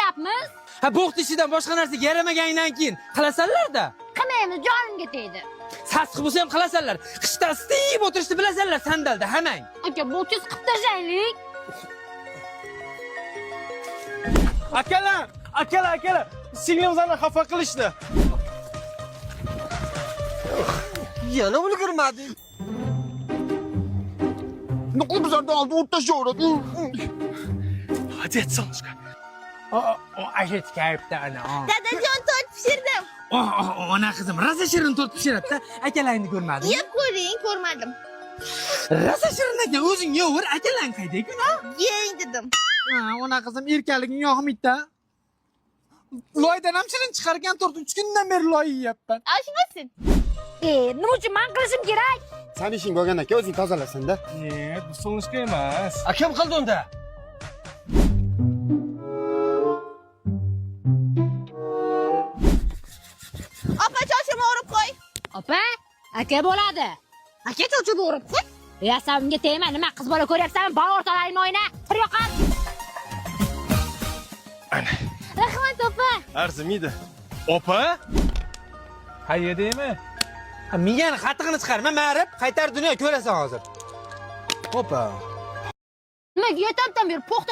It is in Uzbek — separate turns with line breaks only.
qilyapmiz.
Ha, bo'xt ishidan boshqa narsa yaramagandan keyin qilasanlar-da.
Qilmaymiz, jonimga tegdi.
Sassiq bo'lsa ham qilasanlar. Qishda istib o'tirishni bilasanlar sandalda hamang.
Aka, bu tez qilib tashlaylik.
Akalar, singlimizlarni xafa qilishdi.
Yana ulgurmading. Nuqul bizlarni oldi o'rtashaveradi.
Hadi solishga.
O ashit kayfda ana.
Dadajon tort pishirdim.
Ona qizim, rosa shirin tort pishiradi-da. Akalarni ko'rmading?
Yeb ko'ring, ko'rmadim.
Rosa shirin ekan, o'zing yo'g'ir, akalang qayda-ku?
Yeng dedim.
Ha, ona qizim erkaliging yo'qmidi-da. Loydan ham shirin chiqargan tort 3 kundan beri loy yeyapman.
Oshmasin.
Nima uchun men qilishim kerak?
Sani ishing bo'lgan aka, o'zing tozalasan-da.
Bu solishga emas.
Akam qildi unda.
Opa, choshimni o'rib qo'y.
Opa, aka bo'ladi.
Aka, chochimni o'rib qo'y.
Yasamga tegma, nima qiz bola ko'ryapsanmi? Bor o'rtalaringni o'yna. Bir yoqqa. Rahmat opa.
Arzimaydi. Opa? Qayerdaymi?
Miyani qattig'ini chiqarma, ma'rif, qaytar dunyo ko'rasan hozir. Opa.
Nimaga yetamdan beri po'xta